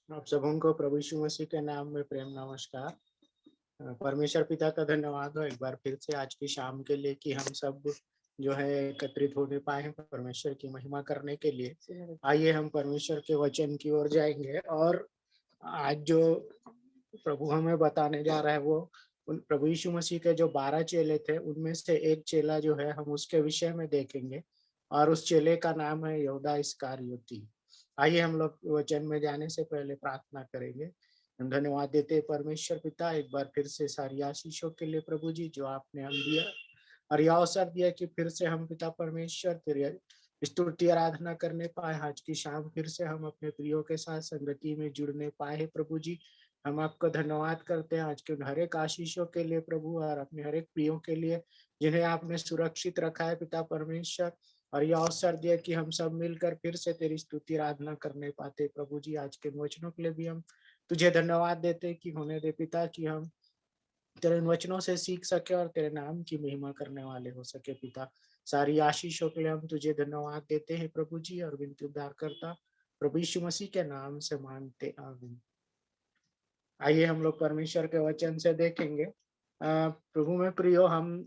आप सबों को प्रभु यीशु मसीह के नाम में प्रेम नमस्कार। परमेश्वर पिता का धन्यवाद हो एक बार फिर से आज की शाम के लिए कि हम सब जो है एकत्रित होने पाए हैं परमेश्वर की महिमा करने के लिए। आइए हम परमेश्वर के वचन की ओर जाएंगे और आज जो प्रभु हमें बताने जा रहा है वो उन प्रभु यीशु मसीह के जो 12 चेले थे उनमें से एक चेला जो है हम उसके विषय में देखेंगे और उस चेले का नाम है यहूदा इस्करियोती। आइए हम लोग वचन में जाने से पहले प्रार्थना करेंगे। हम धन्यवाद देते हैं परमेश्वर पिता एक बार फिर से सारी आशीषों के लिए प्रभु जी जो आपने हम दिया और यह अवसर दिया कि फिर से हम पिता परमेश्वर तेरे स्तुति आराधना करने पाए। आज की शाम फिर से हम अपने प्रियो के साथ संगति में जुड़ने पाए हैं प्रभु जी। हम आपका धन्यवाद करते हैं आज के उन हर एक आशीषों के लिए प्रभु और अपने हर एक प्रियो के लिए जिन्हें आपने सुरक्षित रखा है पिता परमेश्वर। और यह अवसर दिया कि हम सब मिलकर फिर से तेरी स्तुति आराधना करने पाते प्रभु जी। आज के वचनों के लिए भी हम तुझे धन्यवाद देते कि होने दे पिता कि हम तेरे इन वचनों से सीख सके और तेरे नाम की महिमा करने वाले हो सके पिता। सारी आशीषों के लिए हम तुझे धन्यवाद देते हैं प्रभु जी और विनती उद्धार करता प्रभु यीशु मसीह के नाम से मांगते आमीन। आइए हम लोग परमेश्वर के वचन से देखेंगे। प्रभु में प्रियो हम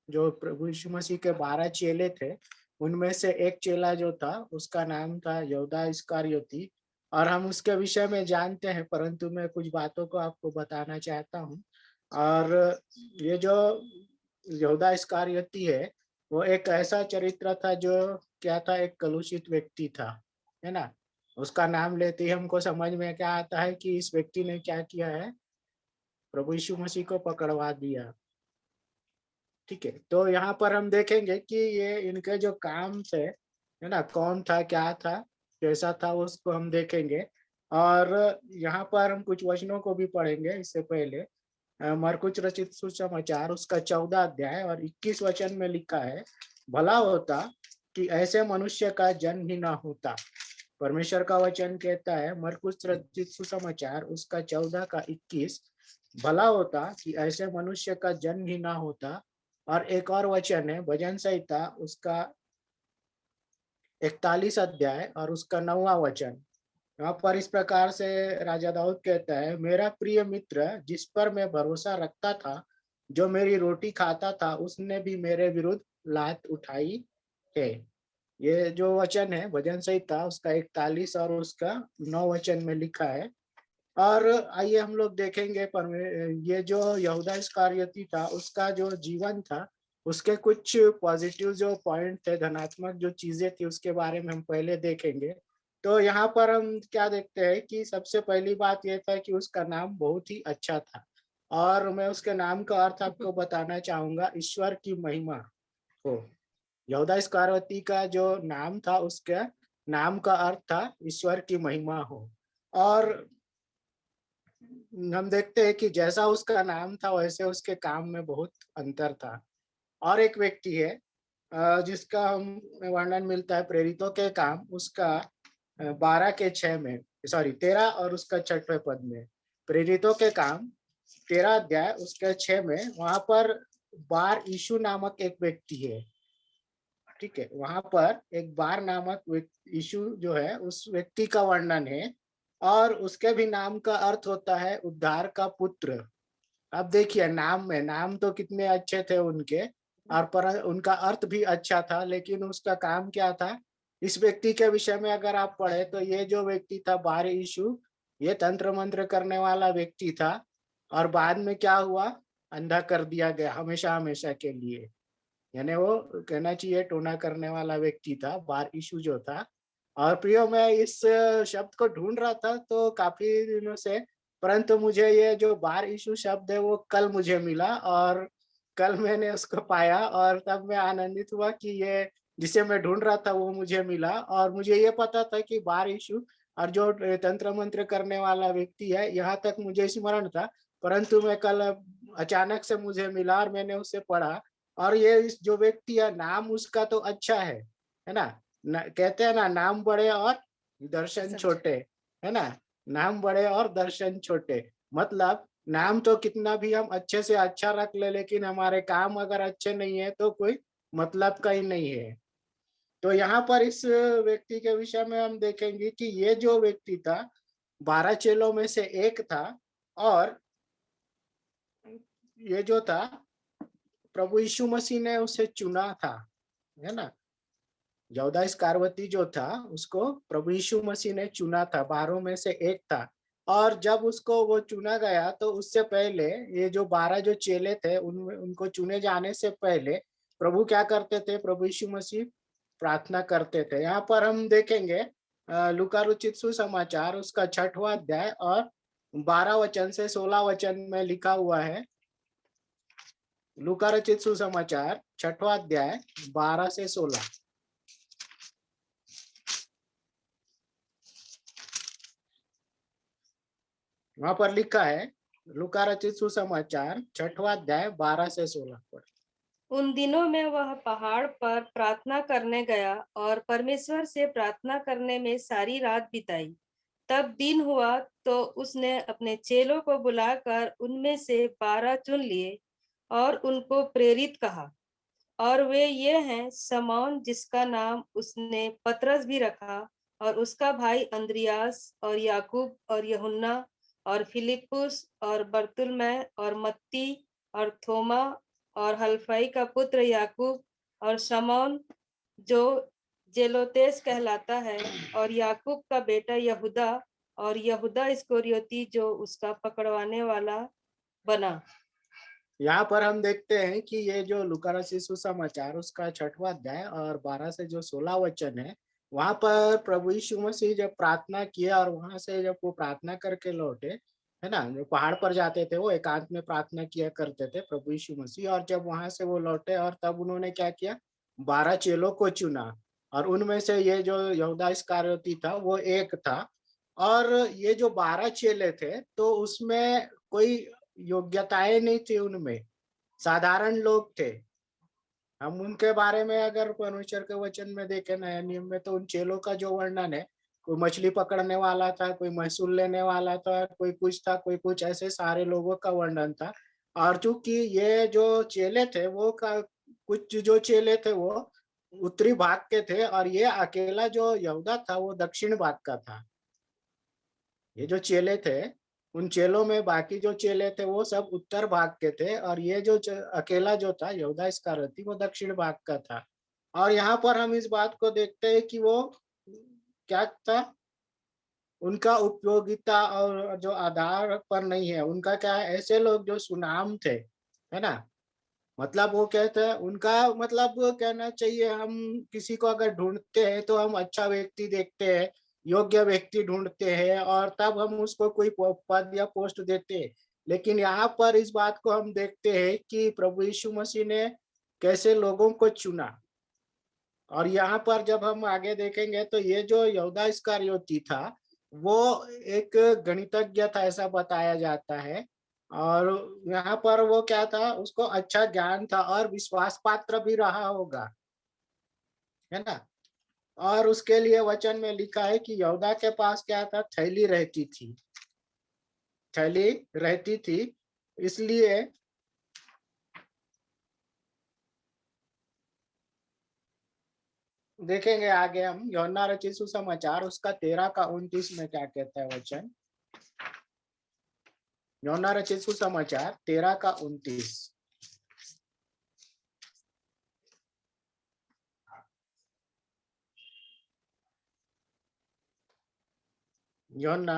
जो प्रभु यीशु मसीह के 12 चेले थे उनमें से एक चेला जो था उसका नाम था यहूदा इस्करियोती। और हम उसके विषय में जानते हैं परंतु मैं कुछ बातों को आपको बताना चाहता हूँ। और ये जो यहूदा इस्करियोती है वो एक ऐसा चरित्र था जो क्या था, एक कलुषित व्यक्ति था, है ना। उसका नाम लेते ही हमको समझ में क्या आता है कि इस व्यक्ति ने क्या किया है, प्रभु यीशु मसीह को पकड़वा दिया। ठीक है, तो यहाँ पर हम देखेंगे कि ये इनके जो काम थे, है ना, कौन था, क्या था, कैसा था, उसको हम देखेंगे। और यहाँ पर हम कुछ वचनों को भी पढ़ेंगे इससे पहले। मरकुस रचित सुसमाचार उसका 14 अध्याय और 21 वचन में लिखा है, भला होता कि ऐसे मनुष्य का जन्म ही ना होता। परमेश्वर का वचन कहता है मरकुस रचित सुसमाचार उसका 14 का 21, भला होता कि ऐसे मनुष्य का जन्म ही ना होता। और एक और वचन है भजन संहिता उसका 41 अध्याय और उसका 9वां वचन। यहाँ पर इस प्रकार से राजा दाऊद कहता है, मेरा प्रिय मित्र जिस पर मैं भरोसा रखता था, जो मेरी रोटी खाता था, उसने भी मेरे विरुद्ध लात उठाई है। ये जो वचन है भजन संहिता उसका 41 और उसका 9 वचन में लिखा है। और आइए हम लोग देखेंगे ये जो यहूदा इस्करियोती था उसका जो जीवन था उसके कुछ पॉजिटिव जो पॉइंट थे, धनात्मक जो चीजें थी उसके बारे में हम पहले देखेंगे। तो यहाँ पर हम क्या देखते हैं कि सबसे पहली बात यह था कि उसका नाम बहुत ही अच्छा था। और मैं उसके नाम का अर्थ आपको बताना चाहूंगा, ईश्वर की महिमा हो। यहूदा इस्करियोती का जो नाम था उसका नाम का अर्थ था ईश्वर की महिमा हो। और हम देखते हैं कि जैसा उसका नाम था वैसे उसके काम में बहुत अंतर था। और एक व्यक्ति है जिसका हम वर्णन मिलता है प्रेरितों के काम उसका 12 के 6 में, सॉरी 13 और उसका 6वें पद में। प्रेरितों के काम 13 अध्याय उसके 6 में, वहां पर बार यीशु नामक एक व्यक्ति है। ठीक है, वहां पर एक बार नामक यीशु जो है उस व्यक्ति का वर्णन है। और उसके भी नाम का अर्थ होता है उद्धार का पुत्र। अब देखिए नाम में, नाम तो कितने अच्छे थे उनके और पर उनका अर्थ भी अच्छा था, लेकिन उसका काम क्या था। इस व्यक्ति के विषय में अगर आप पढ़े तो ये जो व्यक्ति था बार यीशु, ये तंत्र मंत्र करने वाला व्यक्ति था। और बाद में क्या हुआ, अंधा कर दिया गया हमेशा हमेशा के लिए। यानी वो कहना चाहिए टोना करने वाला व्यक्ति था बार यीशु जो था। और प्रियो मैं इस शब्द को ढूंढ रहा था तो काफी दिनों से, परंतु मुझे ये जो बार यीशु शब्द है वो कल मुझे मिला और कल मैंने उसको पाया और तब मैं आनंदित हुआ कि ये जिसे मैं ढूंढ रहा था वो मुझे मिला। और मुझे ये पता था कि बार यीशु और जो तंत्र मंत्र करने वाला व्यक्ति है, यहाँ तक मुझे स्मरण था। परंतु मैं कल अचानक से मुझे मिला और मैंने उसे पढ़ा। और ये इस जो व्यक्ति है नाम उसका तो अच्छा है ना, कहते हैं ना नाम बड़े और दर्शन छोटे, है ना। नाम बड़े और दर्शन छोटे, मतलब नाम तो कितना भी हम अच्छे से अच्छा रख ले लेकिन हमारे काम अगर अच्छे नहीं है तो कोई मतलब का ही नहीं है। तो यहाँ पर इस व्यक्ति के विषय में हम देखेंगे कि ये जो व्यक्ति था 12 चेलों में से एक था और ये जो था प्रभु यीशु मसीह ने उसे चुना था, है ना? यहूदा इस्करियोती जो था उसको प्रभु यीशु मसीह ने चुना था, 12 में से एक था। और जब उसको वो चुना गया तो उससे पहले ये जो 12 जो चेले थे उनमें उनको चुने जाने से पहले प्रभु क्या करते थे? प्रभु यीशु मसीह प्रार्थना करते थे। यहाँ पर हम देखेंगे लूका रचित सुसमाचार उसका 6वां अध्याय और 12 वचन से 16 वचन में लिखा हुआ है। लूका रचित सुसमाचार 6वां अध्याय 12 से 16। वहां पर लिखा है लूका रचित सुसमाचार 6वां अध्याय 12 से 16 पर। उन दिनों में वह पहाड़ पर प्रार्थना करने गया और परमेश्वर से प्रार्थना करने में सारी रात बिताई। तब दिन हुआ तो उसने अपने चेलों को बुलाकर उनमें से 12 चुन लिए और उनको प्रेरित कहा। और वे ये हैं, शमौन जिसका नाम उसने पतरस भी रखा, और उसका भाई अंद्रियास और याकूब और यूहन्ना और फिलिप्पुस और बरतुल्मै और मत्ती और थोमा और हलफई का पुत्र याकूब और शमौन जो जेलोतेस कहलाता है, और याकूब का बेटा यहूदा और यहूदा इस्करियोती जो उसका पकड़वाने वाला बना। यहाँ पर हम देखते हैं कि ये जो लूका रचित सुसमाचार उसका 6वां अध्याय और 12 से जो 16 वचन है, वहां पर प्रभु यीशु मसीह जब प्रार्थना किया और वहां से जब वो प्रार्थना करके लौटे, है ना? जो पहाड़ पर जाते थे वो एकांत में प्रार्थना किया करते थे प्रभु यीशु मसीह, और जब वहां से वो लौटे और तब उन्होंने क्या किया? 12 चेलों को चुना और उनमें से ये जो यहूदा इस्करियोती था वो एक था। और ये जो 12 चेले थे तो उसमें कोई योग्यताएं नहीं थी उनमें, साधारण लोग थे। हम उनके बारे में अगर परमेश्वर के वचन में देखें नया नियम में तो उन चेलों का जो वर्णन है, कोई मछली पकड़ने वाला था, कोई महसूल लेने वाला था, कोई कुछ था, कोई कुछ, ऐसे सारे लोगों का वर्णन था। और चूंकि ये जो चेले थे वो कुछ जो चेले थे वो उत्तरी भाग के थे और ये अकेला जो यहूदा था वो दक्षिण भाग का था। ये जो चेले थे उन चेलों में बाकी जो चेले थे वो सब उत्तर भाग के थे और ये जो अकेला जो था यहूदा इस्करियोती वो दक्षिण भाग का था। और यहाँ पर हम इस बात को देखते हैं कि वो क्या था, उनका उपयोगिता और जो आधार पर नहीं है, उनका क्या है, ऐसे लोग जो सुनाम थे, है ना? मतलब वो कहते हैं उनका मतलब कहना चाहिए, हम किसी को अगर ढूंढते हैं तो हम अच्छा व्यक्ति देखते हैं, योग्य व्यक्ति ढूंढते हैं और तब हम उसको कोई पद या पोस्ट देते हैं। लेकिन यहाँ पर इस बात को हम देखते हैं कि प्रभु यीशु मसीह ने कैसे लोगों को चुना। और यहाँ पर जब हम आगे देखेंगे तो ये जो यहूदा इस्करियोती था वो एक गणितज्ञ था ऐसा बताया जाता है। और यहाँ पर वो क्या था, उसको अच्छा ज्ञान था और विश्वास पात्र भी रहा होगा, है ना? और उसके लिए वचन में लिखा है कि यहूदा के पास क्या था, थैली रहती थी, थैली रहती थी। इसलिए देखेंगे आगे हम यूहन्ना रचित सुसमाचार उसका 13 का 29 में क्या कहता है वचन। यूहन्ना रचित सुसमाचार 13 का 29। यूहन्ना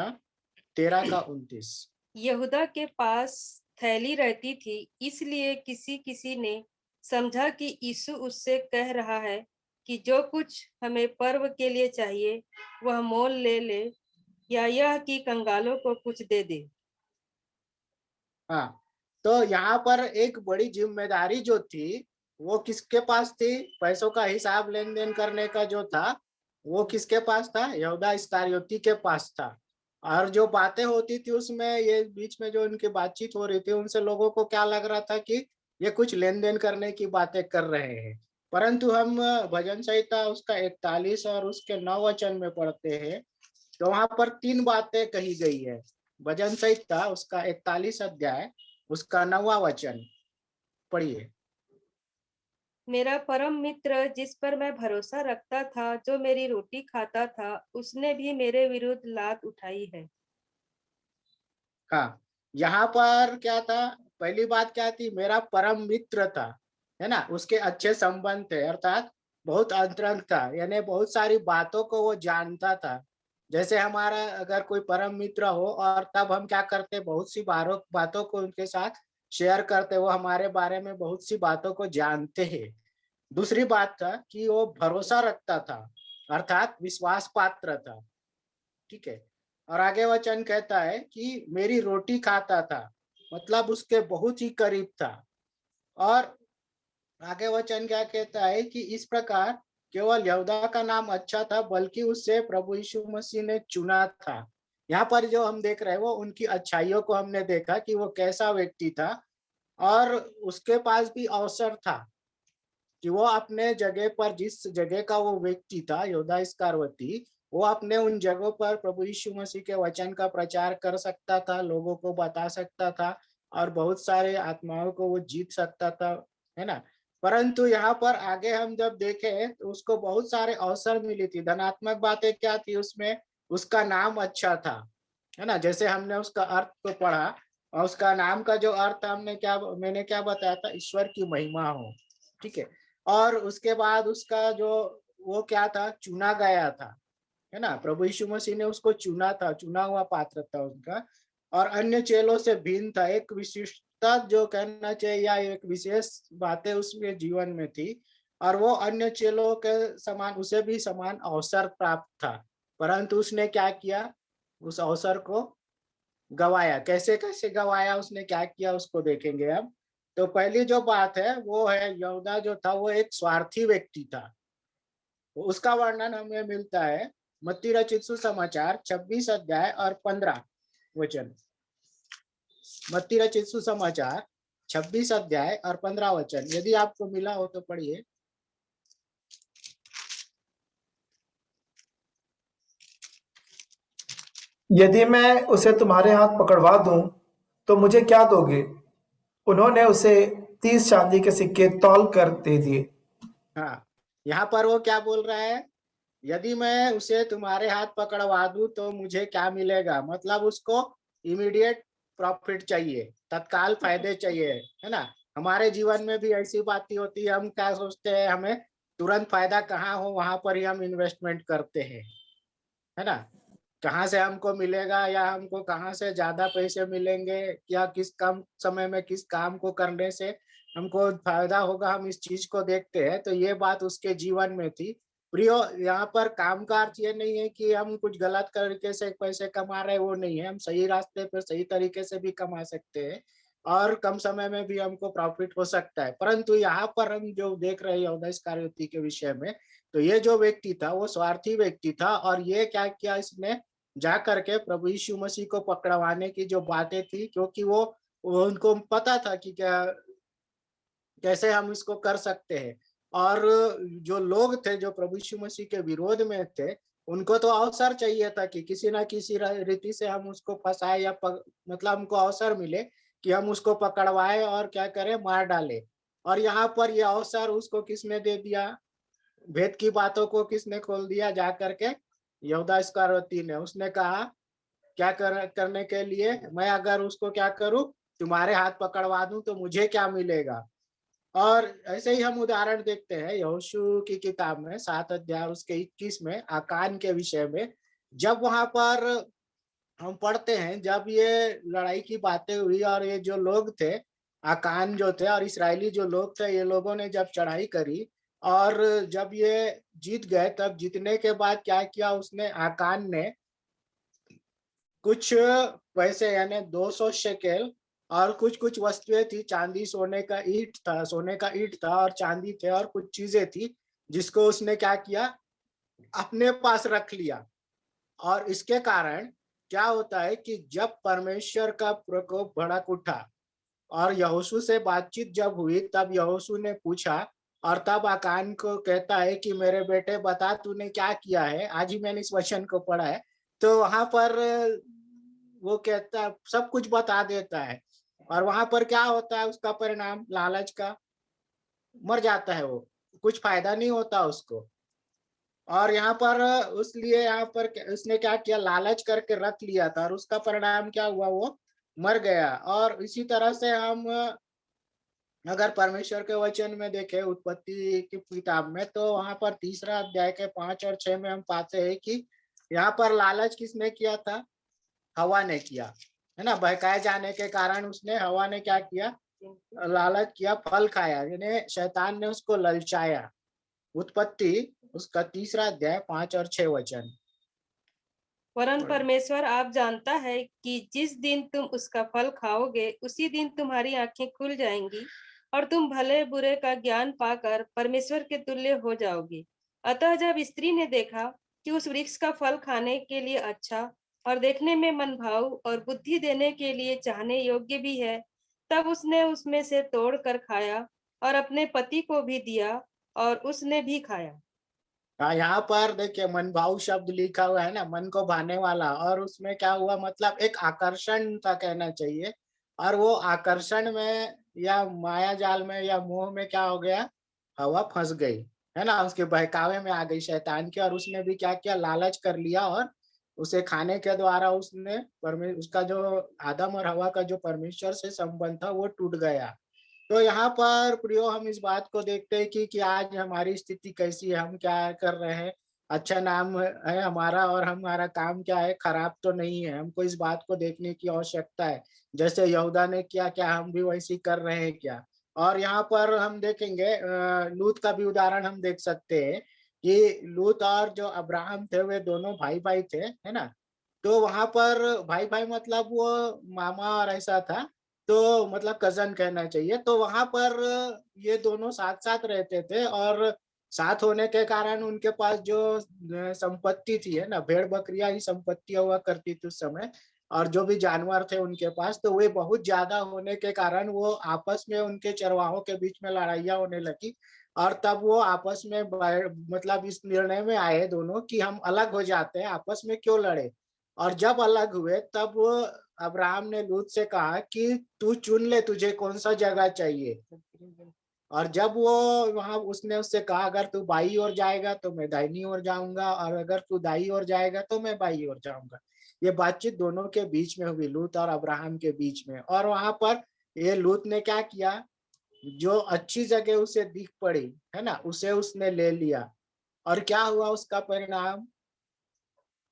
13 का 29। यहूदा के पास थैली रहती थी, इसलिए किसी किसी ने समझा कि यीशु उससे कह रहा है कि जो कुछ हमें पर्व के लिए चाहिए वह मोल ले ले, या यह कि कंगालों को कुछ दे दे। हाँ, तो यहाँ पर एक बड़ी जिम्मेदारी जो थी वो किसके पास थी? पैसों का हिसाब लेन देन करने का जो था वो किसके पास था? यहूदा इस्करियोती के पास था। और जो बातें होती थी उसमें ये बीच में जो इनकी बातचीत हो रही थी उनसे लोगों को क्या लग रहा था कि ये कुछ लेन देन करने की बातें कर रहे हैं। परंतु हम भजन संहिता उसका 41 और उसके 9 वचन में पढ़ते हैं तो वहां पर 3 बातें कही गई है। भजन संहिता उसका 41 अध्याय उसका 9वां वचन पढ़िए। मेरा परम मित्र जिस पर मैं भरोसा रखता था, जो मेरी रोटी खाता था, उसने भी मेरे विरुद्ध लात उठाई है। हाँ, यहाँ पर क्या था, पहली बात क्या थी, मेरा परम मित्र था, है ना, उसके अच्छे संबंध थे, अर्थात बहुत अंतरंग था, यानी बहुत सारी बातों को वो जानता था। जैसे हमारा अगर कोई परम मित्र हो और तब हम क्या करते, बहुत सी बातों को उनके साथ शेयर करते, वो हमारे बारे में बहुत सी बातों को जानते हैं। दूसरी बात था कि वो भरोसा रखता था, अर्थात विश्वास पात्र था। ठीक है। और आगे वचन कहता है कि मेरी रोटी खाता था, मतलब उसके बहुत ही करीब था। और आगे वचन क्या कहता है कि इस प्रकार केवल यहूदा का नाम अच्छा था, बल्कि उससे प्रभु यीशु मसीह ने चुना था। यहाँ पर जो हम देख रहे हैं वो उनकी अच्छाइयों को हमने देखा कि वो कैसा व्यक्ति था, और उसके पास भी अवसर था कि वो अपने जगह पर, जिस जगह का वो व्यक्ति था यहूदा इस्करियोती, वो अपने उन जगहों पर प्रभु यीशु मसीह के वचन का प्रचार कर सकता था, लोगों को बता सकता था, और बहुत सारे आत्माओं को वो जीत सकता था, है ना। परंतु यहाँ पर आगे हम जब देखें तो उसको बहुत सारे अवसर मिली थी। धनात्मक बातें क्या थी उसमें, उसका नाम अच्छा था, है ना, जैसे हमने उसका अर्थ को पढ़ा, और उसका नाम का जो अर्थ मैंने क्या बताया था, ईश्वर की महिमा हो। ठीक है। और उसके बाद उसका जो वो क्या था, चुना गया था, है ना, प्रभु यीशु मसीह ने उसको चुना था, चुना हुआ पात्र था उनका। और अन्य चेलों से भिन्न था, एक विशिष्टता जो कहना चाहिए, या एक विशेष बातें उसके जीवन में थी। और वो अन्य चेलों के समान, उसे भी समान अवसर प्राप्त था, परंतु उसने क्या किया, उस अवसर को गवाया। कैसे कैसे गवाया, उसने क्या किया, उसको देखेंगे अब। तो पहली जो बात है वो है, यहूदा जो था वो एक स्वार्थी व्यक्ति था। उसका वर्णन हमें मिलता है मत्ती रचित सुसमाचार 26 अध्याय और 15 वचन। मत्ती रचित सुसमाचार 26 अध्याय और 15 वचन, यदि आपको मिला हो तो पढ़िए। यदि मैं उसे तुम्हारे हाथ पकड़वा दूं तो मुझे क्या दोगे? उन्होंने उसे 30 चांदी के सिक्के तौल कर दे दिए। हाँ, यहाँ पर वो क्या बोल रहा है, यदि मैं उसे तुम्हारे हाथ पकड़वा दूं तो मुझे क्या मिलेगा, मतलब उसको इमीडिएट प्रॉफिट चाहिए, तत्काल फायदे चाहिए, है ना। हमारे जीवन में भी ऐसी बातें होती है, हम क्या सोचते हैं, हमें तुरंत फायदा कहाँ हो वहां पर ही हम इन्वेस्टमेंट करते हैं, है ना। कहाँ से हमको मिलेगा, या हमको कहाँ से ज्यादा पैसे मिलेंगे, या किस कम समय में किस काम को करने से हमको फायदा होगा, हम इस चीज को देखते हैं। तो ये बात उसके जीवन में थी। प्रियो, यहाँ पर काम का अर्थ ये नहीं है कि हम कुछ गलत तरीके से पैसे कमा रहे हैं, वो नहीं है। हम सही रास्ते पर सही तरीके से भी कमा सकते हैं, और कम समय में भी हमको प्रॉफिट हो सकता है। परंतु यहाँ पर हम जो देख रहे हैं यहूदा इस्करियोती के विषय में, तो ये जो व्यक्ति था वो स्वार्थी व्यक्ति था, और ये क्या किया इसने, जा करके प्रभु यीशु मसीह को पकड़वाने की जो बातें थी, क्योंकि वो उनको पता था कि क्या, कैसे हम इसको कर सकते हैं। और जो लोग थे जो प्रभु यीशु मसीह के विरोध में थे, उनको तो अवसर चाहिए था कि किसी ना किसी रीति से हम उसको फंसाए, या मतलब हमको अवसर मिले कि हम उसको पकड़वाए और क्या करें, मार डाले। और यहाँ पर ये अवसर उसको किसने दे दिया, भेद की बातों को किसने खोल दिया, जा करके यहूदा इस्करियोती ने। उसने कहा क्या करने के लिए, मैं अगर उसको क्या करूं, तुम्हारे हाथ पकड़वा दूं तो मुझे क्या मिलेगा। और ऐसे ही हम उदाहरण देखते हैं यहोशू की किताब में 7 अध्याय उसके 21 में, आकान के विषय में। जब वहां पर हम पढ़ते हैं, जब ये लड़ाई की बातें हुई, और ये जो लोग थे, आकान जो थे और इसराइली जो लोग थे, ये लोगों ने जब चढ़ाई करी और जब ये जीत गए, तब जीतने के बाद क्या किया उसने, आकान ने कुछ पैसे, यानी 200 शेकेल, और कुछ कुछ वस्तुएं थी, चांदी सोने का ईंट था, सोने का ईंट था और चांदी थे और कुछ चीजें थी, जिसको उसने क्या किया, अपने पास रख लिया। और इसके कारण क्या होता है कि जब परमेश्वर का प्रकोप भड़क उठा और यहोशू से बातचीत जब हुई, तब यहोशू ने पूछा, और तब आकान को कहता है कि मेरे बेटे बता तूने क्या किया है, आज ही मैंने इस वचन को पढ़ा है। तो वहां पर वो कहता, सब कुछ बता देता है, और वहां पर क्या होता है, उसका परिणाम लालच का, मर जाता है वो, कुछ फायदा नहीं होता उसको। और यहाँ पर उसलिए यहाँ पर उसने क्या किया, लालच करके रख लिया था, और उसका परिणाम क्या हुआ, वो मर गया। और इसी तरह से हम अगर परमेश्वर के वचन में देखें उत्पत्ति की किताब में, तो वहां पर 3 अध्याय के 5 और 6 में हम पाते हैं कि यहाँ पर लालच किसने किया था? हवा ने किया, है ना। बहकाए जाने के कारण उसने, हवा ने क्या किया? लालच किया, फल खाया, यानी शैतान ने उसको ललचाया। उत्पत्ति उसका 3 अध्याय 5 और 6 वचन। वरन परमेश्वर आप जानता है कि जिस दिन तुम उसका फल खाओगे उसी दिन तुम्हारी आंखें खुल जाएंगी और तुम भले बुरे का ज्ञान पाकर परमेश्वर के तुल्य हो जाओगे। अतः जब स्त्री ने देखा कि उस वृक्ष का फल खाने के लिए अच्छा और देखने में मनभाऊ और बुद्धि देने के लिए चाहने योग्य भी है, तब उसने उसमें से तोड़ कर खाया और अपने पति को भी दिया और उसने भी खाया। हाँ, यहाँ पर देखिए मन भाव शब्द लिखा हुआ है ना, मन को भाने वाला। और उसमें क्या हुआ, मतलब एक आकर्षण था कहना चाहिए। और वो आकर्षण में या माया जाल में या मोह में क्या हो गया? हवा फंस गई, है ना, उसके बहकावे में आ गई शैतान के। और उसने भी क्या किया? लालच कर लिया। और उसे खाने के द्वारा उसने उसका जो आदम और हवा का जो परमेश्वर से संबंध था वो टूट गया। तो यहाँ पर प्रियो हम इस बात को देखते हैं कि आज हमारी स्थिति कैसी है, हम क्या कर रहे हैं। अच्छा नाम है हमारा और हमारा काम क्या है? खराब तो नहीं है। हमको इस बात को देखने की आवश्यकता है, जैसे यहूदा ने किया, क्या हम भी वैसी कर रहे हैं क्या? और यहाँ पर हम देखेंगे लूत का भी उदाहरण हम देख सकते हैं कि लूत और जो अब्राहम थे वे दोनों भाई भाई थे, है ना। तो वहां पर भाई भाई मतलब वो मामा और ऐसा था, तो मतलब कजन कहना चाहिए। तो वहां पर ये दोनों साथ साथ रहते थे। और साथ होने के कारण उनके पास जो संपत्ति थी, है ना, भेड़ बकरियां ही संपत्ति हुआ करती थी उस समय। और जो भी जानवर थे उनके पास, तो वे बहुत ज्यादा होने के कारण वो आपस में, उनके चरवाहों के बीच में लड़ाइयाँ होने लगी। और तब वो आपस में मतलब इस निर्णय में आए दोनों कि हम अलग हो जाते हैं, आपस में क्यों लड़े। और जब अलग हुए तब वो अब्राहम ने लूत से कहा कि तू चुन ले, तुझे कौन सा जगह चाहिए। और जब वो वहां, उसने उससे कहा अगर तू बाई ओर जाएगा तो मैं दाहिनी ओर जाऊंगा, और अगर तू दाई ओर जाएगा तो मैं बाई ओर जाऊंगा। ये बातचीत दोनों के बीच में हुई, लूत और अब्राहम के बीच में। और वहां पर ये लूत ने क्या किया? जो अच्छी जगह उसे दिख पड़ी, है ना, उसे उसने ले लिया। और क्या हुआ उसका परिणाम?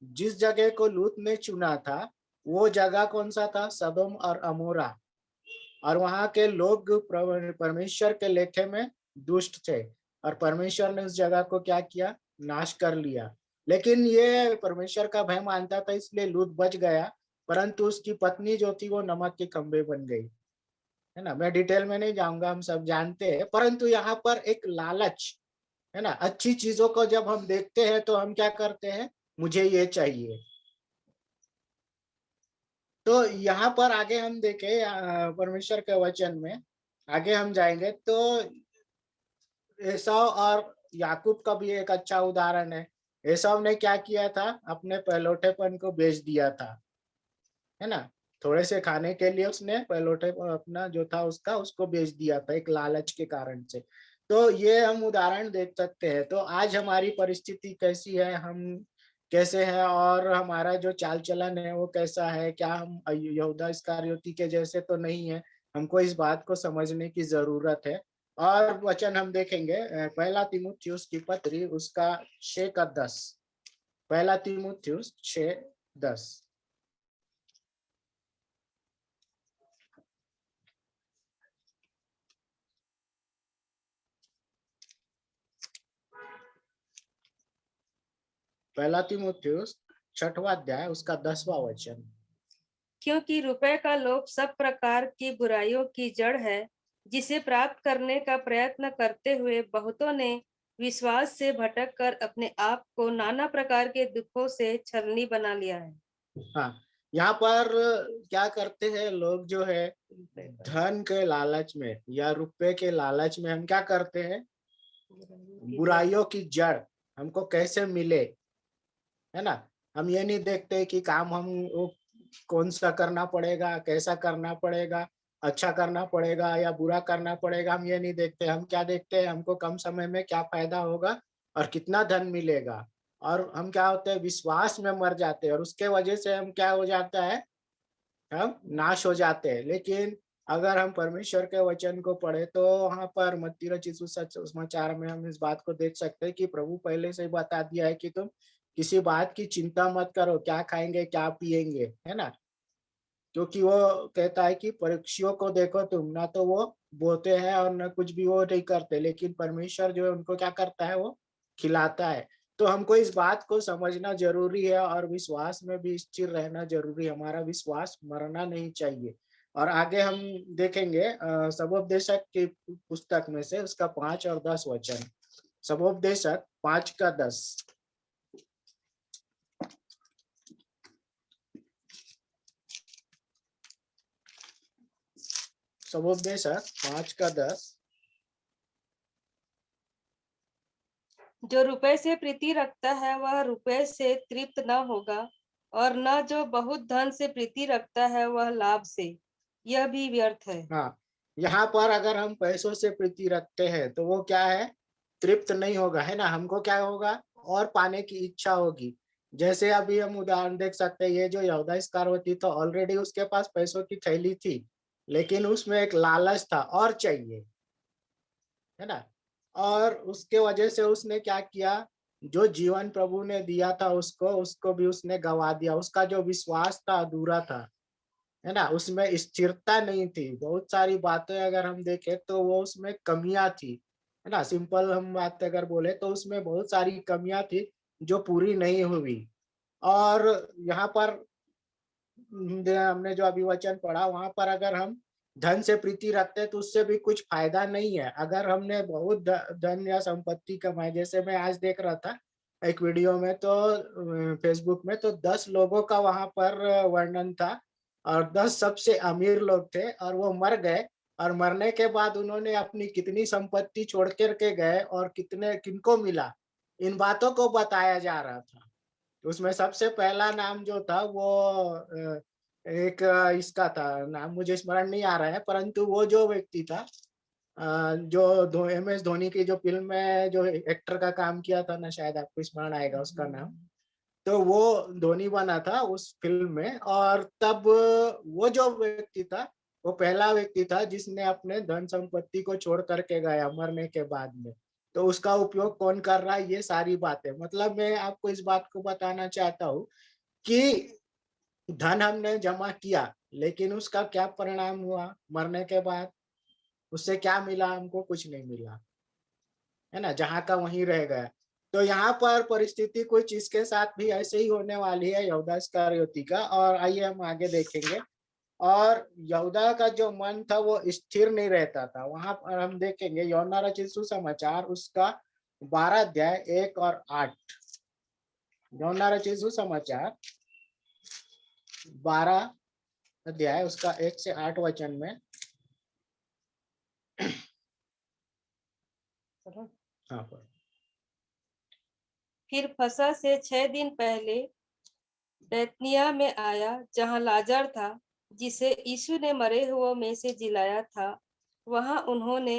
जिस जगह को लूत ने चुना था वो जगह कौन सा था? सदोम और अमोरा। और वहां के लोग परमेश्वर के लेखे में दुष्ट थे। और परमेश्वर ने उस जगह को क्या किया? नाश कर लिया। लेकिन ये परमेश्वर का भय मानता था, इसलिए लूत बच गया। परंतु उसकी पत्नी जो थी वो नमक के खंभे बन गई, है ना। मैं डिटेल में नहीं जाऊंगा, हम सब जानते हैं। परंतु यहाँ पर एक लालच, है ना, अच्छी चीजों को जब हम देखते हैं तो हम क्या करते हैं? मुझे ये चाहिए। तो यहाँ पर आगे हम देखें परमेश्वर के वचन में आगे हम जाएंगे तो एसाव और याकूब का भी एक अच्छा उदाहरण है। एसाव ने क्या किया था? अपने पहलौठेपन को बेच दिया था, है ना। थोड़े से खाने के लिए उसने पहलौठे अपना जो था उसका, उसको बेच दिया था एक लालच के कारण से। तो ये हम उदाहरण देख सकते हैं। तो आज हमारी परिस्थिति कैसी है, हम कैसे हैं, और हमारा जो चाल चलन है वो कैसा है? क्या हम यहूदा इस्करियोती के जैसे तो नहीं है? हमको इस बात को समझने की जरूरत है। और वचन हम देखेंगे पहला तीमुथियुस की पत्री उसका 6 का 10। पहला तीमुथियुस 6:10। पहला तीमुथियुस 6वां अध्याय उसका 10वां वचन। क्योंकि रुपए का लोभ सब प्रकार की बुराइयों की जड़ है, जिसे प्राप्त करने का प्रयत्न करते हुए बहुतों ने विश्वास से भटक कर अपने आप को नाना प्रकार के दुखों से छलनी बना लिया है। हाँ, यहाँ पर क्या करते हैं लोग जो है, धन के लालच में या रुपए के लालच में हम क्या करते हैं? बुराइयों की जड़ हमको कैसे मिले, है ना। हम ये नहीं देखते कि काम हम वो कौन सा करना पड़ेगा, कैसा करना पड़ेगा, अच्छा करना पड़ेगा या बुरा करना पड़ेगा, हम ये नहीं देखते। हम क्या देखते हैं? हमको कम समय में क्या फायदा होगा और कितना धन मिलेगा। और हम क्या होते हैं? विश्वास में मर जाते हैं। और उसके वजह से हम क्या हो जाता है? हम नाश हो जाते हैं। लेकिन अगर हम परमेश्वर के वचन को पढ़े तो वहां पर मत्ती रचित सुसमाचार में हम इस बात को देख सकते हैं कि प्रभु पहले से ही बता दिया है कि तुम किसी बात की चिंता मत करो, क्या खाएंगे क्या पिएंगे, है ना। क्योंकि वो कहता है कि पक्षियों को देखो तुम, ना तो वो बोते हैं और न कुछ भी वो नहीं करते, लेकिन परमेश्वर जो है उनको क्या करता है, वो खिलाता है। तो हमको इस बात को समझना जरूरी है और विश्वास में भी स्थिर रहना जरूरी है। हमारा विश्वास मरना नहीं चाहिए। और आगे हम देखेंगे सबोपदेशक की पुस्तक में से उसका 5 और 10 वचन। सबोपदेशक 5 का 10। सबोपदेशक 5 का 10। जो रुपए से प्रीति रखता है वह रुपए से तृप्त न होगा, और न जो बहुत धन से प्रीति रखता है वह लाभ से, यह भी व्यर्थ है। हाँ, यहाँ पर अगर हम पैसों से प्रीति रखते हैं तो वो क्या है, तृप्त नहीं होगा, है ना। हमको क्या होगा, और पाने की इच्छा होगी। जैसे अभी हम उदाहरण देख सकते हैं, ये जो यहूदा इस्करियोती था, ऑलरेडी उसके पास पैसों की थैली थी, लेकिन उसमें एक लालच था और चाहिए, है ना। और उसके वजह से उसने क्या किया, जो जीवन प्रभु ने दिया था उसको उसको भी उसने गवा दिया। उसका जो विश्वास था अधूरा था, है ना। उसमें स्थिरता नहीं थी। बहुत सारी बातें अगर हम देखें तो वो उसमें कमियां थी, है ना। सिंपल हम बात अगर बोले तो उसमें बहुत सारी कमियां थी जो पूरी नहीं हुई। और यहाँ पर हमने जो अभी वचन पढ़ा, वहां पर अगर हम धन से प्रीति रखते हैं तो उससे भी कुछ फायदा नहीं है। अगर हमने बहुत धन या संपत्ति कमाई, जैसे मैं आज देख रहा था एक वीडियो में, तो फेसबुक में, तो 10 लोगों का वहां पर वर्णन था और 10 सबसे अमीर लोग थे और वो मर गए। और मरने के बाद उन्होंने अपनी कितनी संपत्ति छोड़ करके गए और कितने किनको मिला, इन बातों को बताया जा रहा था। उसमें सबसे पहला नाम जो था वो एक इसका था, नाम मुझे स्मरण नहीं आ रहा है, परंतु वो जो व्यक्ति था जो MS धोनी की जो फिल्म में जो एक्टर का काम किया था ना, शायद आपको स्मरण आएगा उसका नाम। तो वो धोनी बना था उस फिल्म में। और तब वो जो व्यक्ति था, वो पहला व्यक्ति था जिसने अपने धन संपत्ति को छोड़ करके गया मरने के बाद में। तो उसका उपयोग कौन कर रहा है, ये सारी बातें, मतलब मैं आपको इस बात को बताना चाहता हूँ कि धन हमने जमा किया, लेकिन उसका क्या परिणाम हुआ मरने के बाद, उससे क्या मिला, हमको कुछ नहीं मिला, है ना। जहां का वहीं रह गया। तो यहाँ पर परिस्थिति कुछ इसके साथ भी ऐसे ही होने वाली है यहूदा इस्करियोती का। और आइए हम आगे देखेंगे। और यहूदा का जो मन था वो स्थिर नहीं रहता था। वहां पर हम देखेंगे यूहन्ना रचित सुसमाचार उसका 12 अध्याय 1 और 8। यूहन्ना रचित सुसमाचार 12 अध्याय उसका 1 से 8 वचन में। हाँ पर फिर फसह से 6 दिन पहले बैतनिय्याह में आया, जहाँ लाजर था, जिसे यीशु ने मरे हुओं में से जिलाया था। वहां उन्होंने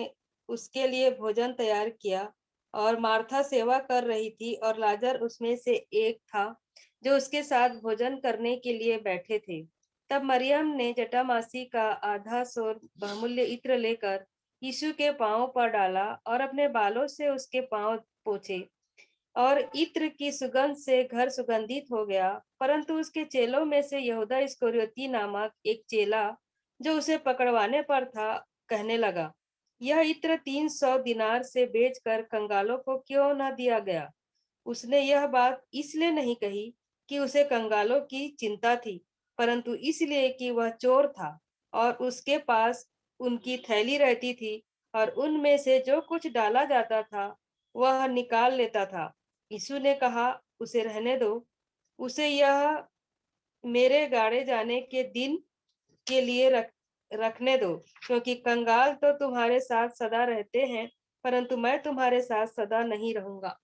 उसके लिए भोजन तैयार किया, और मार्था सेवा कर रही थी, और लाजर उसमें से एक था जो उसके साथ भोजन करने के लिए बैठे थे। तब मरियम ने जटामासी का आधा सौर बहुमूल्य इत्र लेकर यीशु के पांव पर डाला और अपने बालों से उसके पांव पोंछे, और इत्र की सुगंध से घर सुगंधित हो गया। परंतु उसके चेलों में से यहूदा इस्करियोती नामक एक चेला, जो उसे पकड़वाने पर था, कहने लगा, यह इत्र 300 दिनार से बेचकर कंगालों को क्यों न दिया गया। उसने यह बात इसलिए नहीं कही कि उसे कंगालों की चिंता थी, परंतु इसलिए कि वह चोर था, और उसके पास उनकी थैली रहती थी, और उनमें से जो कुछ डाला जाता था वह निकाल लेता था। यीशु ने कहा, उसे रहने दो, उसे यह मेरे गाड़े जाने के दिन के लिए रखने दो, क्योंकि कंगाल तो तुम्हारे साथ सदा रहते हैं, परंतु मैं तुम्हारे साथ सदा नहीं रहूंगा।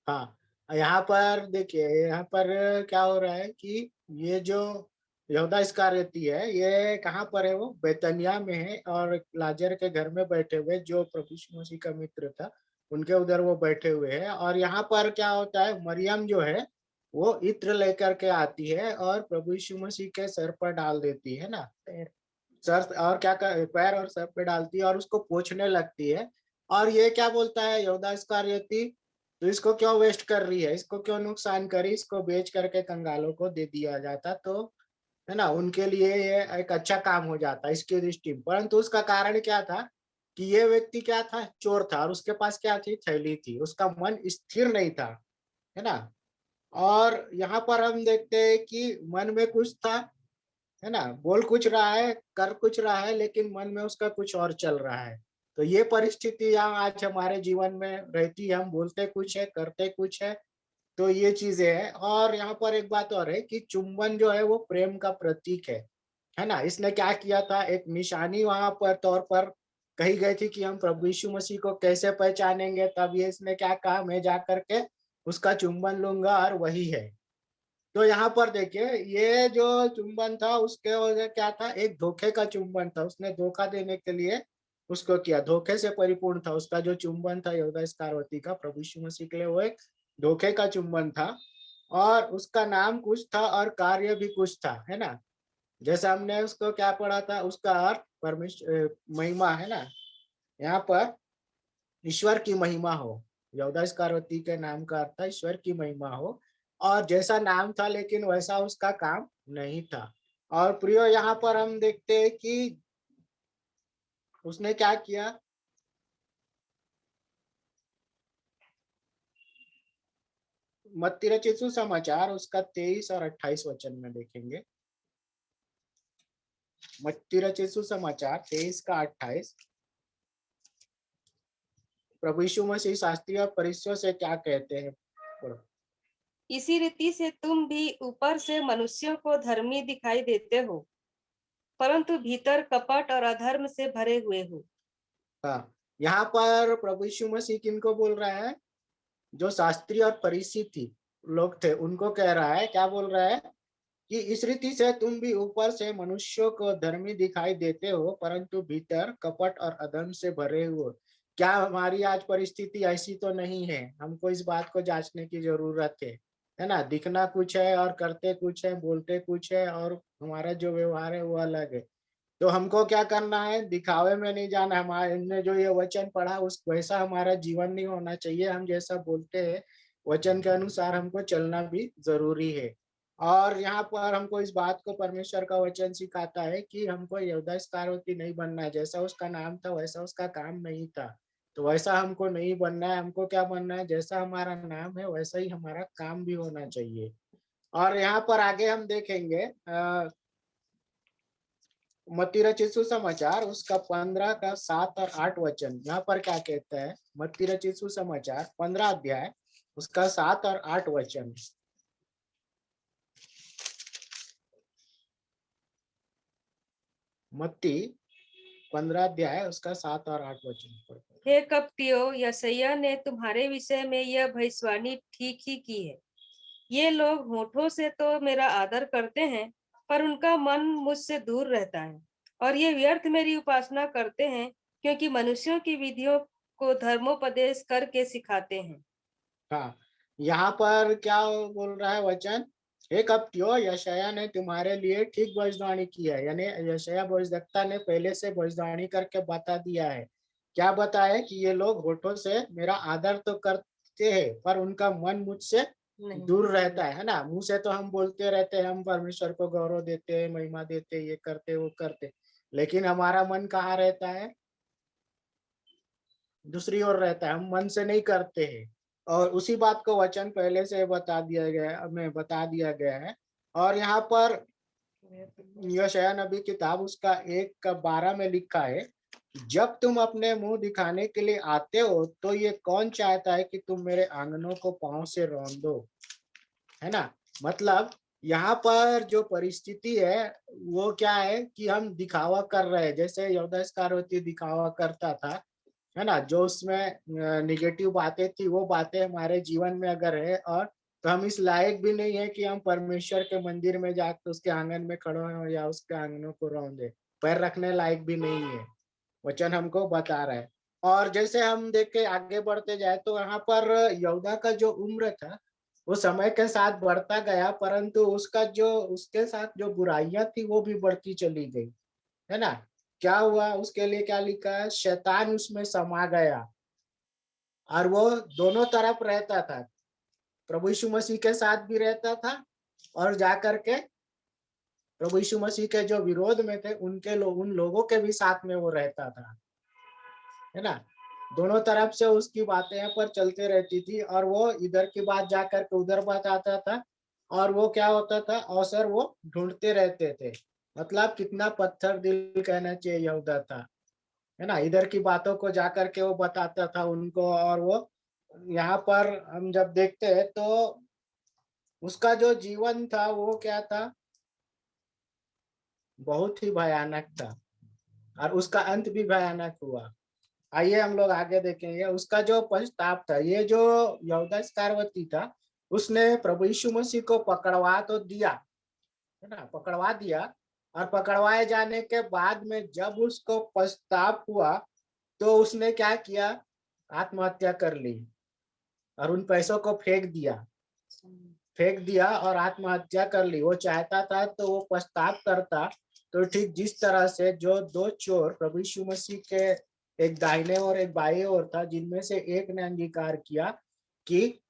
हाँ, यहाँ पर देखिए, यहाँ पर क्या हो रहा है कि ये जो यहूदा इस्करियोती है, ये कहाँ पर है, वो बैतनिय्याह में है। और लाजर के घर में बैठे हुए, जो प्रभु यीशु मसीह का मित्र था, उनके उधर वो बैठे हुए हैं। और यहाँ पर क्या होता है, मरियम जो है वो इत्र लेकर के आती है और प्रभु यीशु मसीह के सर पर डाल देती है ना, सर और क्या कर पैर और सर पे डालती है और उसको पोंछने लगती है। और ये क्या बोलता है यहूदा इस्करियोती, तो इसको क्यों वेस्ट कर रही है, इसको क्यों नुकसान करी, इसको बेच करके कंगालों को दे दिया जाता तो है ना, उनके लिए ये एक अच्छा काम हो जाता इसकी दृष्टि में। परंतु उसका कारण क्या था कि ये व्यक्ति क्या था, चोर था, और उसके पास क्या थी, थैली थी, उसका मन स्थिर नहीं था, है ना। और यहाँ पर हम देखते हैं कि मन में कुछ था, है ना, बोल कुछ रहा है, कर कुछ रहा है, लेकिन मन में उसका कुछ और चल रहा है। तो ये परिस्थिति यहाँ आज हमारे जीवन में रहती है, हम बोलते कुछ है, करते कुछ है। तो ये चीजें हैं। और यहाँ पर एक बात और है कि चुंबन जो है वो प्रेम का प्रतीक है ना। इसने क्या किया था, एक निशानी वहां पर तौर पर कही गई थी कि हम प्रभु यीशु मसीह को कैसे पहचानेंगे, तब ये इसने क्या कहा, मैं जा करके उसका चुंबन लूंगा और वही है। तो यहाँ पर देखिए ये जो चुंबन था उसके वजह क्या था, एक धोखे का चुंबन था, उसने धोखा देने के लिए उसको किया, धोखे से परिपूर्ण था उसका जो चुंबन था यहूदा इस्करियोती का प्रभु यीशु मसीह के लिए, वो एक धोखे का चुंबन था। और उसका नाम कुछ था और कार्य भी कुछ था, है ना। जैसा हमने उसको क्या पढ़ा था, उसका अर्थ परमेश्वर महिमा, है ना। यहाँ पर ईश्वर की महिमा हो, यहूदा इस्करियोती के नाम का अर्थ था ईश्वर की महिमा हो। और जैसा नाम था लेकिन वैसा उसका काम नहीं था। और प्रियो यहाँ पर हम देखते हैं कि उसने क्या किया, मत्ती रचित सुसमाचार उसका 23 और 28 वचन में देखेंगे। मत्ती रचित सुसमाचार 23 का 28, प्रभु यीशु मसीह शास्त्री और फरीसियों से क्या कहते हैं, पढ़ो। इसी रीति से तुम भी ऊपर से मनुष्यों को धर्मी दिखाई देते हो, परंतु भीतर कपट और अधर्म से भरे हुए हो। हाँ, यहाँ पर प्रभु यीशु मसीह किनको बोल रहा है, जो शास्त्री और फरीसी थी लोग थे उनको कह रहा है, क्या बोल रहा है कि इस रीति से तुम भी ऊपर से मनुष्यों को धर्मी दिखाई देते हो, परंतु भीतर कपट और अधर्म से भरे हुए। क्या हमारी आज परिस्थिति ऐसी तो नहीं है, हमको इस बात को जांचने की जरूरत है ना। दिखना कुछ है और करते कुछ है, बोलते कुछ है, और हमारा जो व्यवहार है वो अलग है। तो हमको क्या करना है, दिखावे में नहीं जाना। हमारे ने जो ये वचन पढ़ा उस वैसा हमारा जीवन नहीं होना चाहिए, हम जैसा बोलते हैं वचन के अनुसार हमको चलना भी जरूरी है। और यहाँ पर हमको इस बात को परमेश्वर का वचन सिखाता है कि हमको यहूदा इस्करियोती नहीं बनना है, जैसा उसका नाम था वैसा उसका काम नहीं था, तो वैसा हमको नहीं बनना है। हमको क्या बनना है, जैसा हमारा नाम है वैसा ही हमारा काम भी होना चाहिए। और यहाँ पर आगे हम देखेंगे मत्ती रचित सुसमाचार उसका 15 का 7 और 8 वचन, यहाँ पर क्या कहता है, मत्ती रचित सुसमाचार 15 अध्याय उसका 7 और 8 वचन। मत्ती 15 अध्याय उसका 7 और 8 वचन। हे कपटियों, यशायाह ने तुम्हारे विषय में यह भविष्यवाणी ठीक ही की है। ये लोग होठों से तो मेरा आदर करते हैं, पर उनका मन मुझसे दूर रहता है, और ये व्यर्थ मेरी उपासना करते हैं, क्योंकि मनुष्यों की विधियों को धर्मोपदेश करके सिखाते हैं। हाँ, यहाँ पर क्या बोल रहा है वचन, हे कपटियों, यशायाह ने तुम्हारे लिए ठीक भविष्यवाणी की है, यानी यशायाह भविष्यद्वक्ता ने पहले से भविष्यवाणी करके बता दिया है। क्या बताया कि ये लोग होठों से मेरा आदर तो करते हैं, पर उनका मन मुझसे दूर रहता है ना। मुंह से तो हम बोलते रहते हैं, हम परमेश्वर को गौरव देते हैं, महिमा देते हैं, ये करते वो करते, लेकिन हमारा मन कहाँ रहता है, दूसरी ओर रहता है, हम मन से नहीं करते हैं। और उसी बात को वचन पहले से बता दिया गया है। और यहाँ पर यशायाह नबी किताब उसका 1:12 में लिखा है, जब तुम अपने मुंह दिखाने के लिए आते हो तो ये कौन चाहता है कि तुम मेरे आंगनों को पांव से रौंदो, है ना। मतलब यहाँ पर जो परिस्थिति है वो क्या है कि हम दिखावा कर रहे हैं, जैसे यहूदा इस्करियोती दिखावा करता था, है ना। जो उसमें निगेटिव बातें थी वो बातें हमारे जीवन में अगर है, और तो हम इस लायक भी नहीं है कि हम परमेश्वर के मंदिर में जाकर उसके आंगन में खड़े हो या उसके आंगनों को रौंदे, पैर रखने लायक भी नहीं है, वचन हमको बता रहा है। और जैसे हम देख के आगे बढ़ते जाए तो यहाँ पर यहूदा का जो उम्र था वो समय के साथ बढ़ता गया, परंतु उसका जो उसके साथ जो बुराइयां थी वो भी बढ़ती चली गई, है ना। क्या हुआ उसके लिए, क्या लिखा है, शैतान उसमें समा गया और वो दोनों तरफ रहता था, प्रभु यीशु मसीह के साथ भी रहता था और जाकर के प्रभु यीशु मसीह के जो विरोध में थे उन लोगों के भी साथ में वो रहता था, है ना। दोनों तरफ से उसकी बातें यहाँ पर चलते रहती थी और वो इधर की बात जाकर के उधर बात आता था और वो क्या होता था, अवसर वो ढूंढते रहते थे। मतलब कितना पत्थर दिल कहना चाहिए यहूदा था, है ना। इधर की बातों को जाकर के वो बताता था उनको, और वो यहाँ पर हम जब देखते हैं तो उसका जो जीवन था वो क्या था, बहुत ही भयानक था और उसका अंत भी भयानक हुआ। आइए हम लोग आगे देखेंगे उसका जो पश्चाताप था। ये जो यहूदा इस्करियोती था, उसने प्रभु यीशु मसीह को पकड़वा तो दिया, है ना, पकड़वा दिया, और पकड़वाए जाने के बाद में जब उसको पश्चाताप हुआ तो उसने क्या किया, आत्महत्या कर ली और उन पैसों को फेंक दिया और आत्महत्या कर ली। वो चाहता था तो वो पश्चाताप करता, तो ठीक जिस तरह से जो दो चोर प्रभु यीशु मसीह के एक दाहिने और एक बाएं ओर था, जिनमें से एक ने अंगीकार किया कि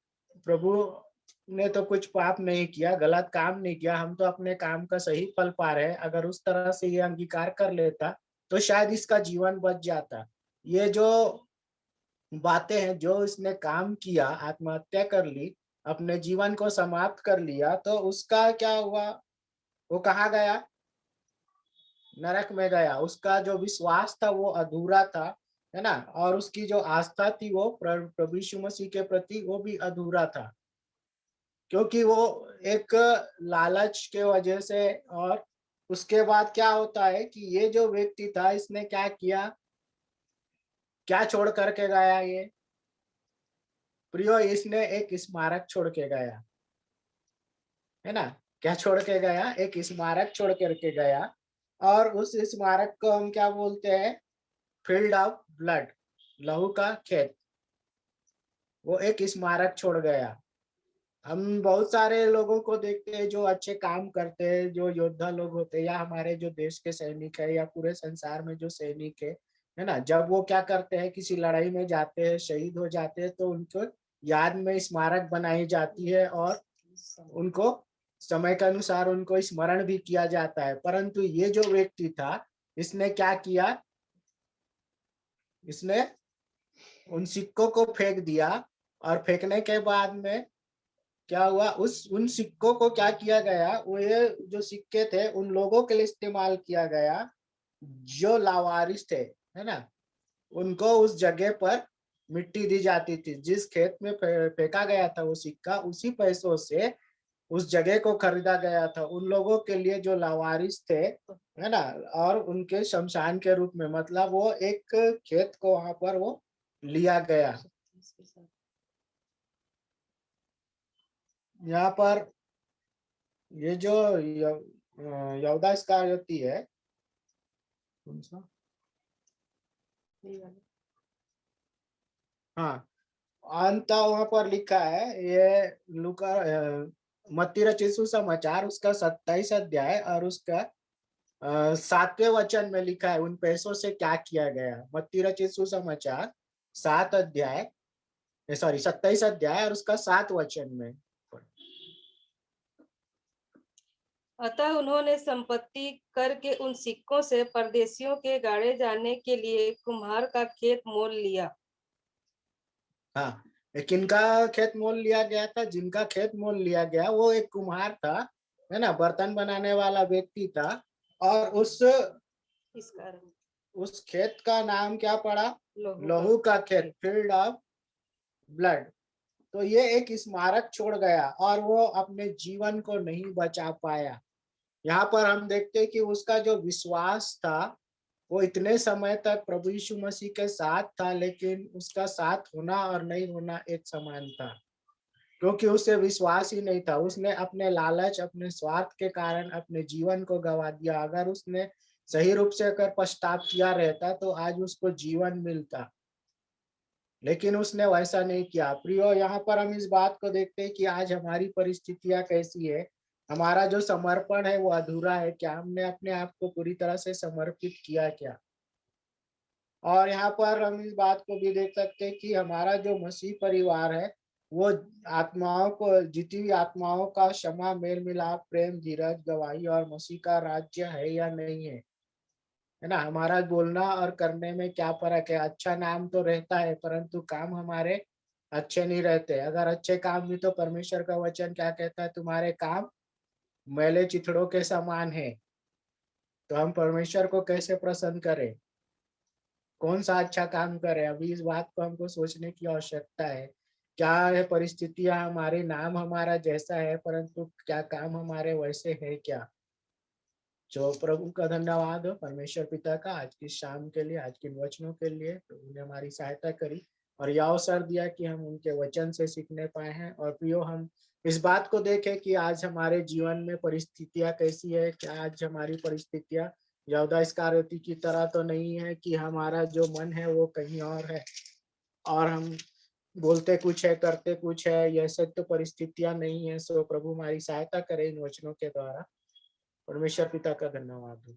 प्रभु ने तो कुछ पाप नहीं किया, गलत काम नहीं किया, हम तो अपने काम का सही फल पा रहे हैं। अगर उस तरह से ये अंगीकार कर लेता तो शायद इसका जीवन बच जाता। ये जो बातें हैं जो इसने काम किया, आत्महत्या कर ली, अपने जीवन को समाप्त कर लिया, तो उसका क्या हुआ, वो कहाँ गया, नरक में गया। उसका जो विश्वास था वो अधूरा था, है ना, और उसकी जो आस्था थी वो प्रभु यीशु मसीह के प्रति वो भी अधूरा था, क्योंकि वो एक लालच के वजह से। और उसके बाद क्या होता है कि ये जो व्यक्ति था इसने क्या किया, क्या छोड़ करके गया ये प्रियो, इसने एक स्मारक छोड़ के गया, है ना। क्या छोड़ के गया, एक स्मारक छोड़ करके गया, और उस स्मारक को हम क्या बोलते हैं, फील्ड ऑफ ब्लड, लहू का खेत। वो एक स्मारक छोड़ गया। हम बहुत सारे लोगों को देखते हैं जो अच्छे काम करते हैं, जो योद्धा लोग होते हैं, या हमारे जो देश के सैनिक है, या पूरे संसार में जो सैनिक है ना, जब वो क्या करते हैं, किसी लड़ाई में जाते हैं, शहीद हो जाते हैं, तो उनको याद में स्मारक बनाई जाती है और उनको समय के अनुसार उनको स्मरण भी किया जाता है। परंतु ये जो व्यक्ति था, इसने क्या किया, इसने उन सिक्कों को फेंक दिया, और फेंकने के बाद में क्या हुआ, उन सिक्कों को क्या किया गया, वो ये जो सिक्के थे उन लोगों के लिए इस्तेमाल किया गया जो लावारिस थे, है ना। उनको उस जगह पर मिट्टी दी जाती थी, जिस खेत में फेंका गया था वो सिक्का, उसी पैसों से उस जगह को खरीदा गया था उन लोगों के लिए जो लावारिस थे, है ना। और उनके शमशान के रूप में, मतलब वो एक खेत को वहां पर वो लिया गया। यहाँ पर ये जो यहूदा इस्करियोती है, कौन सा, हाँ, अंत वहां पर लिखा है, ये लूका मत्ती रचित सुसमाचार उसका 27 अध्याय और उसका 7वें वचन में लिखा है उन पैसों से क्या किया गया। मत्ती रचित सुसमाचार 7 अध्याय, सॉरी 27 अध्याय और उसका 7 वचन में। अतः उन्होंने संपत्ति कर के उन सिक्कों से परदेशियों के गाड़े जाने के लिए कुम्हार का खेत मोल लिया। हाँ, किनका खेत मोल लिया गया था, जिनका खेत मोल लिया गया वो एक कुम्हार था, है ना, बर्तन बनाने वाला व्यक्ति था। और इस कारण उस खेत का नाम क्या पड़ा, लहू लहू का खेत, फील्ड ऑफ ब्लड। तो ये एक स्मारक छोड़ गया और वो अपने जीवन को नहीं बचा पाया। यहाँ पर हम देखते हैं कि उसका जो विश्वास था वो इतने समय तक प्रभु यीशु मसीह के साथ था, लेकिन उसका साथ होना और नहीं होना एक समान था, क्योंकि उसे विश्वास ही नहीं था। उसने अपने लालच, अपने स्वार्थ के कारण अपने जीवन को गवा दिया। अगर उसने सही रूप से अगर पश्चाताप किया रहता तो आज उसको जीवन मिलता। लेकिन उसने वैसा नहीं किया। प्रियो, यहाँ पर हम इस बात को देखते हैं कि आज हमारी परिस्थितियां कैसी है, हमारा जो समर्पण है वो अधूरा है क्या, हमने अपने आप को पूरी तरह से समर्पित किया क्या। और यहाँ पर हम इस बात को भी देख सकते हैं कि हमारा जो मसीह परिवार है वो आत्माओं को, जीती हुई आत्माओं का क्षमा, मेल मिलाप, प्रेम, धीरज, गवाही और मसीह का राज्य है या नहीं है ना। हमारा बोलना और करने में क्या फर्क है। अच्छा नाम तो रहता है परंतु काम हमारे अच्छे नहीं रहते। अगर अच्छे काम भी, तो परमेश्वर का वचन क्या कहता है, तुम्हारे काम मैले चिथड़ों के समान है। तो हम परमेश्वर को कैसे प्रसन्न करें, कौन सा अच्छा काम करें, अभी इस बात को हमको सोचने की आवश्यकता है। क्या है परिस्थितियां, हमारे नाम हमारा जैसा है परंतु क्या काम हमारे वैसे है क्या। जो प्रभु का धन्यवाद हो, परमेश्वर पिता का, आज की शाम के लिए, आज के वचनों के लिए। प्रभु ने हमारी सहायता करी और यह अवसर दिया कि हम उनके वचन से सीखने पाए हैं। और प्रियो, हम इस बात को देखें कि आज हमारे जीवन में परिस्थितियां कैसी है। क्या आज हमारी परिस्थितियां यहूदा इस्करियोती की तरह तो नहीं है कि हमारा जो मन है वो कहीं और है और हम बोलते कुछ है करते कुछ है। यह सब तो परिस्थितियां नहीं है। सो प्रभु हमारी सहायता करे इन वचनों के द्वारा। परमेश्वर पिता का धन्यवाद हो।